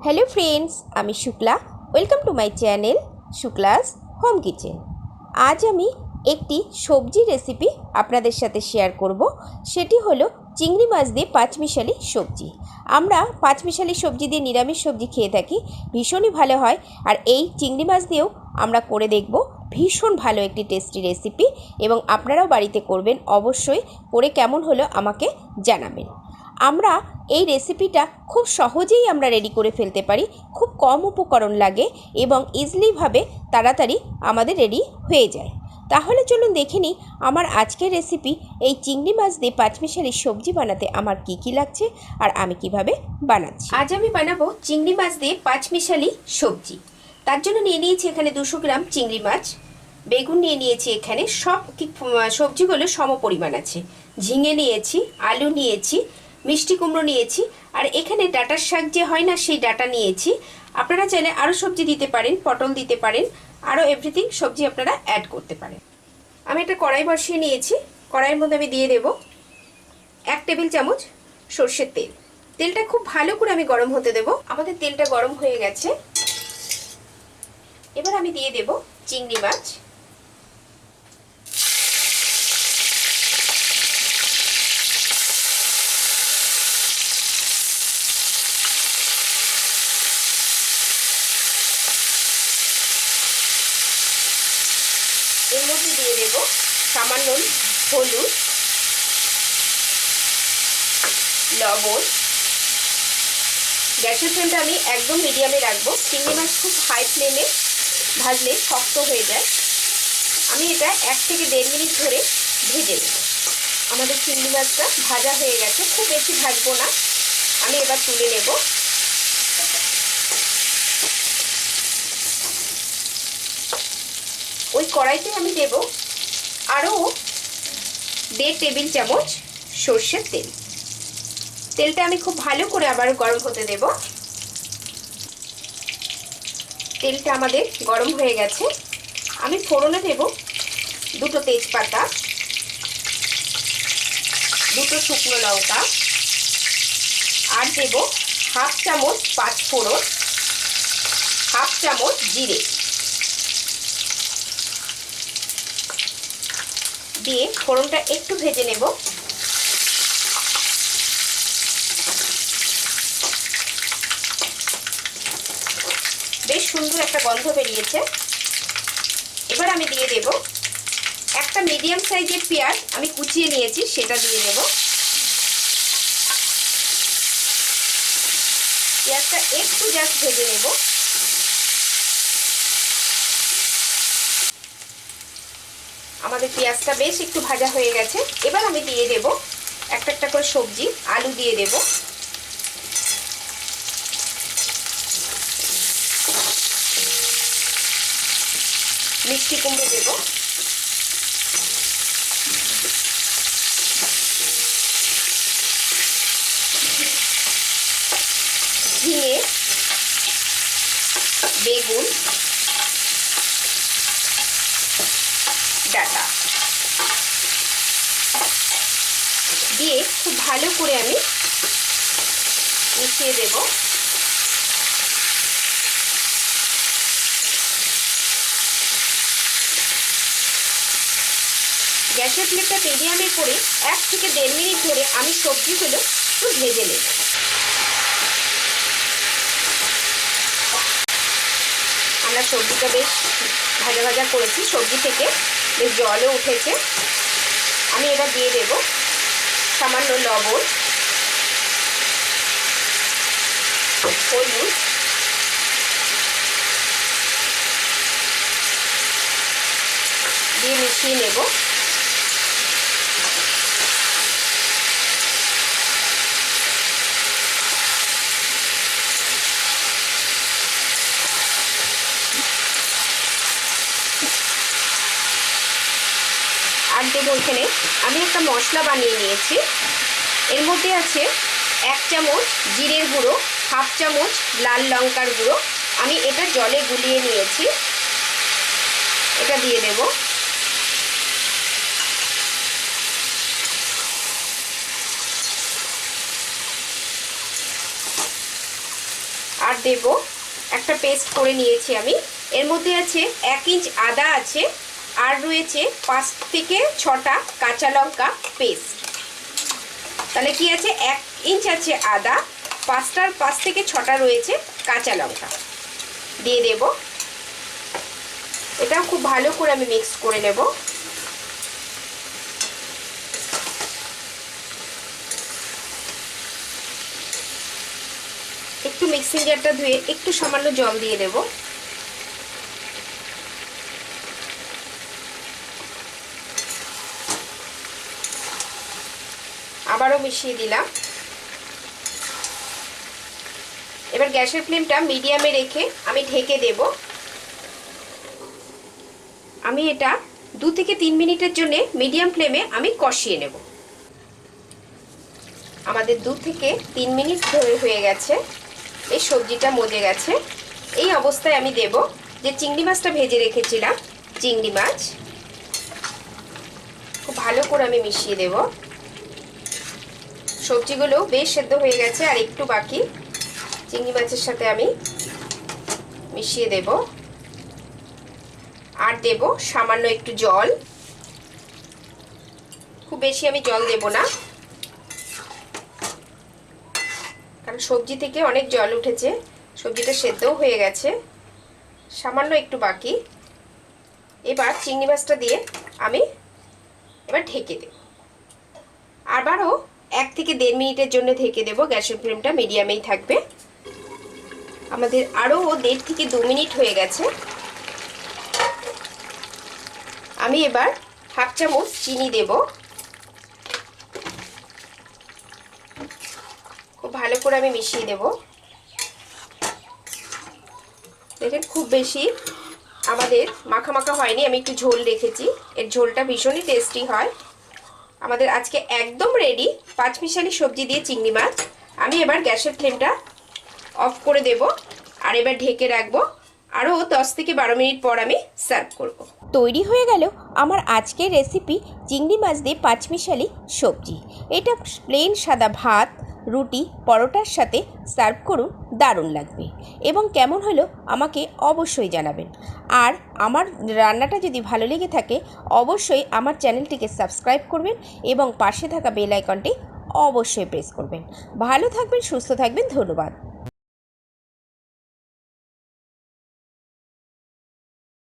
Hello friends, আমি Shukla. Welcome to my channel Shukla's home kitchen. আজ আমি একটি সবজি রেসিপি আপনাদের সাথে শেয়ার করব। সেটি হলো চিংড়ি মাছ দিয়ে পাঁচমিশালি সবজি। আমরা পাঁচমিশালি সবজি দিয়ে নিরামিষ সবজি খেয়ে থাকি, ভীষণই ভালো হয়। আর এই চিংড়ি মাছ দিয়েও আমরা করে দেখব, ভীষণ ভালো একটি টেস্টি রেসিপি, এবং আপনারাও বাড়িতে করবেন অবশ্যই। করে কেমন হলো আমাকে জানাবেন। আমরা এই রেসিপিটা খুব সহজেই আমরা রেডি করে ফেলতে পারি, খুব কম উপকরণ লাগে এবং ইজিলিভাবে তাড়াতাড়ি আমাদের রেডি হয়ে যায়। তাহলে চলুন দেখে নিই আমার আজকের রেসিপি এই চিংড়ি মাছ দিয়ে পাঁচমিশালি সবজি বানাতে আমার কি কি লাগছে আর আমি কিভাবে বানাচ্ছি। আজ আমি বানাবো চিংড়ি মাছ দিয়ে পাঁচমিশালি সবজি। তার জন্য নিয়ে নিয়েছি এখানে 200 গ্রাম চিংড়ি মাছ, বেগুন নিয়ে নিয়েছি, এখানে সব সবজিগুলো সম পরিমাণ আছে। ঝিঙে নিয়েছি, আলু নিয়েছি, মিষ্টি কুমড়ো নিয়েছি, আর এখানে ডাঁটার শাক যে হয় না সেই ডাঁটা নিয়েছি। আপনারা চাইলে আরও সবজি দিতে পারেন, পটল দিতে পারেন, আরও এভরিথিং সবজি আপনারা অ্যাড করতে পারেন। আমি একটা কড়াই বসিয়ে নিয়েছি। কড়াইয়ের মধ্যে আমি দিয়ে দেব 1 টেবিল চামচ সর্ষের তেল। তেলটা খুব ভালো করে আমি গরম হতে দেব। আমাদের তেলটা গরম হয়ে গেছে। এবার আমি দিয়ে দেব চিংড়ি মাছ। এর মধ্যে দিয়ে দেব সামান্য হলুদ, লবণ। গ্যাসের ফ্লেমটা আমি একদম মিডিয়ামে রাখবো। চিংড়ি মাছ খুব হাই ফ্লেমে ভাজলে শক্ত হয়ে যায়। আমি এটা 1 থেকে 1.5 মিনিট ধরে ভেজে নেব। আমাদের চিংড়ি মাছটা ভাজা হয়ে গেছে, খুব বেশি ভাজবো না। আমি এবার তুলে নেব। ওই কড়াইতে আমি দেব আরও 1.5 টেবিল চামচ সর্ষের তেল। তেলটা আমি খুব ভালো করে আবার গরম হতে দেব। তেলটা আমাদের গরম হয়ে গেছে। আমি ফোড়নে দেব 2টো তেজপাতা, 2টো শুকনো লঙ্কা, আর দেব 1/2 চামচ পাঁচফোড়ন, 1/2 চামচ জিরে দিয়ে ফোড়নটা একটু ভেজে নেব। বেশ সুন্দর একটা গন্ধ বেরিয়েছে। এবার আমি দিয়ে দেব একটা মিডিয়াম সাইজের পেঁয়াজ আমি কুচিয়ে নিয়েছি, সেটা দিয়ে দেব। পেঁয়াজটা একটু জাস্ট ভেজে নেব। আমাদের পেঁয়াজটা বেশ একটু ভাজা হয়ে গেছে। এবার আমি দিয়ে দেব একটা একটা করে সবজি। আলু দিয়ে দেব, মিষ্টি কুমড়ো দেব, ঝিঙে, বেগুন, ডাঁটা দিয়ে খুব ভালো করে আমি মিশিয়ে দেব। গ্যাসের ফ্লেমটা মিডিয়ামে করে 1 থেকে 1.5 মিনিট ধরে আমি সবজিগুলো একটু ভেজে নেব। আমরা সবজিটা বেশ ভাজা ভাজা করেছি, সবজি থেকে বেশ জলও উঠেছে। আমি এবার দিয়ে দেব সামান্য লবণ, হলুদ, দিয়ে মিশিয়ে নেব। আর দেবো এখানে আমি একটা মশলা বানিয়ে নিয়েছি। এর মধ্যে আছে 1 চামচ জিরের গুঁড়ো, 1/2 চামচ লাল লঙ্কার গুঁড়ো। আমি এটা জলে গুলিয়ে নিয়েছি, এটা দিয়ে দেব। দেব একটা পেস্ট করে নিয়েছি আমি। এর মধ্যে আছে 1 ইঞ্চ আদা আছে, আর রয়েছে 5 থেকে 6টা কাঁচা লঙ্কা পেস্ট। তাহলে কি আছে, 1 ইঞ্চ আছে আদা, 5 থেকে 6টা রয়েছে কাঁচা লঙ্কা দিয়ে দেব। এটা খুব ভালো করে আমি মিক্স করে নেব। একটু মিক্সিং জারটা ধুয়ে একটু সামান্য জল দিয়ে দেব। আবারও মিশিয়ে দিলাম। এবার গ্যাসের ফ্লেমটা মিডিয়ামে রেখে আমি ঢেকে দেব। আমি এটা 2 থেকে 3 মিনিটের জন্য মিডিয়াম ফ্লেমে আমি কষিয়ে নেব। আমাদের 2 থেকে 3 মিনিট ধরে হয়ে গেছে, এই সবজিটা মজে গেছে। এই অবস্থায় আমি দেব যে চিংড়ি মাছটা ভেজে রেখেছিলাম, চিংড়ি মাছ খুব ভালো করে আমি মিশিয়ে দেব। সবজিগুলো বেশ সেদ্ধ হয়ে গেছে, আর একটু বাকি। চিংড়ি মাছের সাথে আমি মিশিয়ে দেব, আর দেব সামান্য একটু জল। খুব বেশি আমি জল দেব না, কারণ সবজি থেকে অনেক জল উঠেছে, সবজিটা সেদ্ধও হয়ে গেছে। সামান্য একটু বাকি। এবার চিংড়ি মাছটা দিয়ে আমি এবার ঢেকে দেব। আবারও 1 থেকে 1.5 মিনিটের জন্য ঢেকে দেব। গ্যাসের ফ্লেমটা মিডিয়ামেই থাকবে। আমাদের আরও 1.5 থেকে 2 মিনিট হয়ে গেছে। আমি এবার 1/2 চামচ চিনি দেব। খুব ভালো করে আমি মিশিয়ে দেব। দেখেন খুব বেশি আমাদের মাখা মাখা হয়নি, আমি একটু ঝোল রেখেছি। এর ঝোলটা ভীষণই টেস্টি হয়। আমাদের আজকে একদম রেডি পাঁচমিশালি সবজি দিয়ে চিংড়ি মাছ। আমি এবার গ্যাসের ফ্লেমটা অফ করে দেব, আর এবার ঢেকে রাখবো। আরও 10 থেকে 12 মিনিট পর আমি সার্ভ করব। তৈরি হয়ে গেল আমার আজকের রেসিপি চিংড়ি মাছ দিয়ে পাঁচমিশালি সবজি। এটা প্লেন সাদা ভাত, রুটি, পরোটার সাথে সার্ভ করুন, দারুণ লাগবে। এবং কেমন হলো আমাকে অবশ্যই জানাবেন। আর আমার রান্নাটা যদি ভালো লেগে থাকে অবশ্যই আমার চ্যানেলটিকে সাবস্ক্রাইব করবেন এবং পাশে থাকা বেল আইকনটি অবশ্যই প্রেস করবেন। ভালো থাকবেন, সুস্থ থাকবেন, ধন্যবাদ।